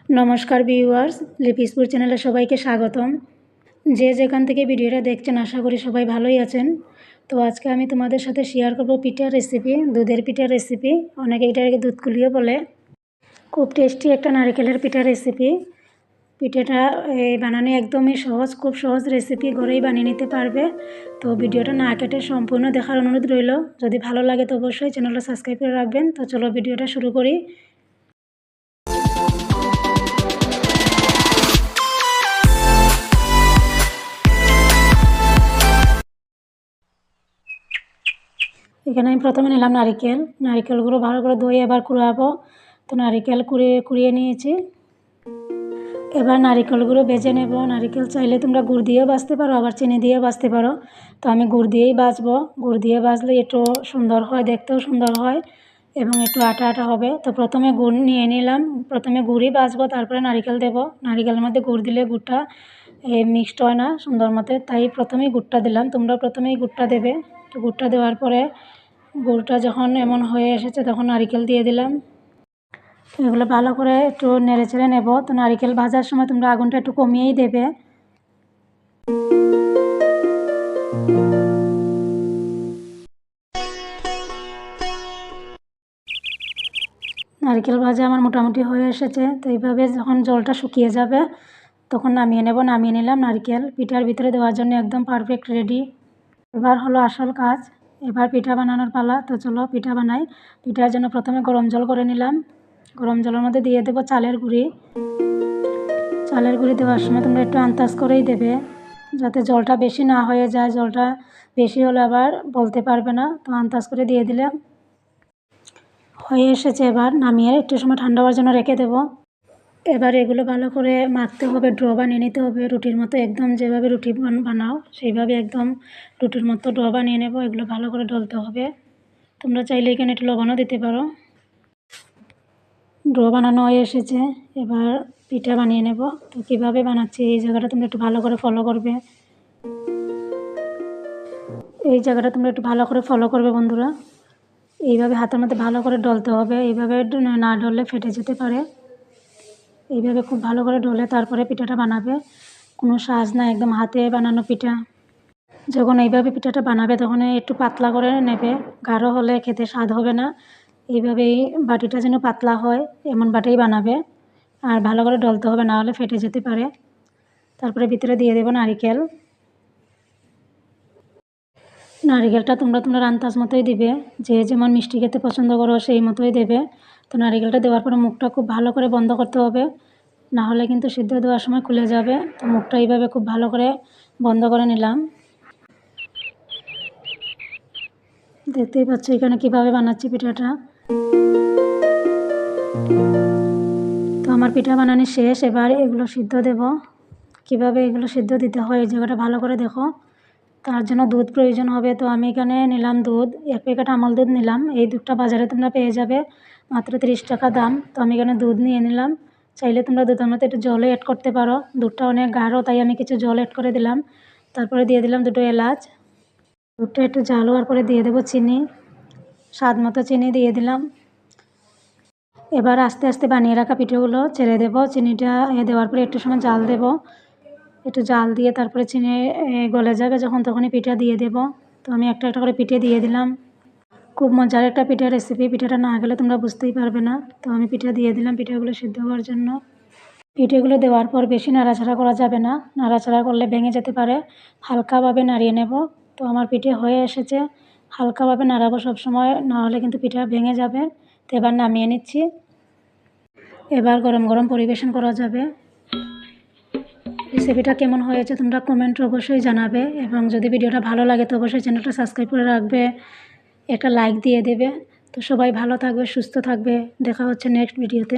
নমস্কার ভিউয়ার্স, লিপিসপুর চ্যানেলে সবাইকে স্বাগতম। যে যেখান থেকে ভিডিওটা দেখছেন আশা করি সবাই ভালোই আছেন। তো আজকে আমি তোমাদের সাথে শেয়ার করব পিঠার রেসিপি, দুধের পিঠার রেসিপি। অনেকে এটাকে দুধ কুলিও বলে। খুব টেস্টি একটা নারকেলের পিঠার রেসিপি। পিঠাটা বানানো একদমই সহজ, খুব সহজ রেসিপি, ঘরেই বানিয়ে নিতে পারবে। তো ভিডিওটা না কেটে সম্পূর্ণ দেখার অনুরোধ রইল। যদি ভালো লাগে তো অবশ্যই চ্যানেলটা সাবস্ক্রাইব করে রাখবেন। তো চলো ভিডিওটা শুরু করি। এখানে আমি প্রথমে নিলাম নারিকেলগুলো ভালো করে ধুয়ে এবার কুড়াবো। তো নারিকেল কুড়িয়ে নিয়েছি। এবার নারিকেলগুলো ভেজে নেব। নারিকেল চাইলে তোমরা গুড় দিয়েও ভাজতে পারো, আবার চিনি দিয়েও ভাজতে পারো। তো আমি গুড় দিয়েই ভাজবো। গুড় দিয়ে ভাজলে একটু সুন্দর হয়, দেখতেও সুন্দর হয় এবং একটু আটা আটা হবে। তো প্রথমে গুড় নিয়ে নিলাম। প্রথমে গুড়ই ভাজবো, তারপরে নারিকেল দেবো। নারিকেলের মধ্যে গুড় দিলে গুড়টা মিক্সড হয় না সুন্দর মতো, তাই প্রথমেই গুড়টা দিলাম। তোমরা প্রথমেই গুড়টা দেবে। তো গুড়টা দেওয়ার পরে গুড়টা যখন এমন হয়ে এসেছে তখন নারিকেল দিয়ে দিলাম। এগুলো ভালো করে একটু নেড়ে চেড়ে নেব। তো নারিকেল ভাজার সময় তোমরা আগুনটা একটু কমিয়েই দেবে। নারকেল ভাজা আমার মোটামুটি হয়ে এসেছে। তো এইভাবে যখন জলটা শুকিয়ে যাবে তখন নামিয়ে নেব। নামিয়ে নিলাম। নারকেল পিঠার ভিতরে দেওয়ার জন্য একদম পারফেক্ট রেডি। এবার হলো আসল কাজ, এবার পিঠা বানানোর পালা। তো চলো পিঠা বানাই। পিঠার জন্য প্রথমে গরম জল করে নিলাম। গরম জলের মধ্যে দিয়ে দেবো চালের গুঁড়ি। চালের গুঁড়ি দেওয়ার সময় তোমরা একটু আন্দাজ করেই দেবে, যাতে জলটা বেশি না হয়ে যায়। জলটা বেশি হলে আবার বলতে পারবে না। তো আন্দাজ করে দিয়ে দিলাম। হয়ে এসেছে। এবার নামিয়ে একটু সময় ঠান্ডা হওয়ার জন্য রেখে দেবো। এবার এগুলো ভালো করে মাখতে হবে, ড্র বানিয়ে নিতে হবে রুটির মতো। একদম যেভাবে রুটি বানাও সেইভাবে একদম রুটির মতো ড্র বানিয়ে নেব। এগুলো ভালো করে ডলতে হবে। তোমরা চাইলে এখানে একটু লবণও দিতে পারো। ড্র বানানো হয়ে এসেছে। এবার পিঠা বানিয়ে নেব। তো কীভাবে বানাচ্ছি এই জায়গাটা তোমরা একটু ভালো করে ফলো করবে। এই জায়গাটা তোমরা একটু ভালো করে ফলো করবে বন্ধুরা। এইভাবে হাতের মধ্যে ভালো করে ডলতে হবে। এইভাবে না ডললে ফেটে যেতে পারে। এইভাবে খুব ভালো করে ডলে তারপরে পিঠাটা বানাবে। কোনো সাজ না, একদম হাতে বানানো পিঠা। যখন এইভাবে পিঠাটা বানাবে তখন একটু পাতলা করে নেবে। গাঢ় হলে খেতে স্বাদ হবে না। এইভাবেই বাটিটা যেন পাতলা হয় এমন বাটিই বানাবে। আর ভালো করে ডলতে হবে, না হলে ফেটে যেতে পারে। তারপরে ভিতরে দিয়ে দেবো নারিকেল। নারিকেলটা তোমরা আন্দাজ মতোই দিবে, যে যেমন মিষ্টি খেতে পছন্দ করো সেই মতোই দেবে। তো নারিকেলটা দেওয়ার পরে মুখটা খুব ভালো করে বন্ধ করতে হবে, না হলে কিন্তু সিদ্ধ দেওয়ার সময় খুলে যাবে। তো মুখটা এইভাবে খুব ভালো করে বন্ধ করে নিলাম। দেখতেই পাচ্ছ এখানে কিভাবে বানাচ্ছি পিঠাটা। তো আমার পিঠা বানানো শেষ। এবার এগুলো সিদ্ধ দেব। কিভাবে এগুলো সিদ্ধ দিতে হয় এই জায়গাটা ভালো করে দেখো। তার জন্য দুধ প্রয়োজন হবে। তো আমি এখানে নিলাম দুধ, 1 প্যাকেট আমল দুধ নিলাম। এই দুধটা বাজারে তোমরা পেয়ে যাবে, মাত্র 30 টাকা দাম। তো আমি এখানে দুধ নিয়ে নিলাম। চাইলে তোমরা দুধের মধ্যে একটু জলও অ্যাড করতে পারো। দুধটা অনেক গাঢ়, তাই আমি কিছু জল অ্যাড করে দিলাম। তারপরে দিয়ে দিলাম 2টো এলাচ। দুধটা একটু জাল হওয়ার পরে দিয়ে দেবো চিনি, স্বাদ মতো চিনি দিয়ে দিলাম। এবার আস্তে আস্তে বানিয়ে রাখা পিঠেগুলো ছেড়ে দেবো। চিনিটা দেওয়ার পরে একটু সময় জাল দেব। একটু জাল দিয়ে তারপরে চিনি গলে যাবে যখন, তখনই পিঠা দিয়ে দেব। তো আমি একটা একটা করে পিঠে দিয়ে দিলাম। খুব মজার একটা পিঠার রেসিপি। পিঠাটা না গেলে তোমরা বুঝতেই পারবে না। তো আমি পিঠা দিয়ে দিলাম পিঠাগুলো সিদ্ধ হওয়ার জন্য। পিঠেগুলো দেওয়ার পর বেশি নাড়াচাড়া করা যাবে না, নাড়াচাড়া করলে ভেঙে যেতে পারে। হালকাভাবে নাড়িয়ে নেব। তো আমার পিঠে হয়ে এসেছে। হালকাভাবে নাড়াবো সবসময়, না হলে কিন্তু পিঠা ভেঙে যাবে। তো এবার নামিয়ে নিচ্ছি। এবার গরম গরম পরিবেশন করা যাবে। রেসিপিটা কেমন হয়েছে তোমরা কমেন্টে অবশ্যই জানাবে, এবং যদি ভিডিওটা ভালো লাগে তো অবশ্যই চ্যানেলটা সাবস্ক্রাইব করে রাখবে, একটা লাইক দিয়ে দেবে। তো সবাই ভালো থাকবে, সুস্থ থাকবে। দেখা হচ্ছে নেক্সট ভিডিওতে।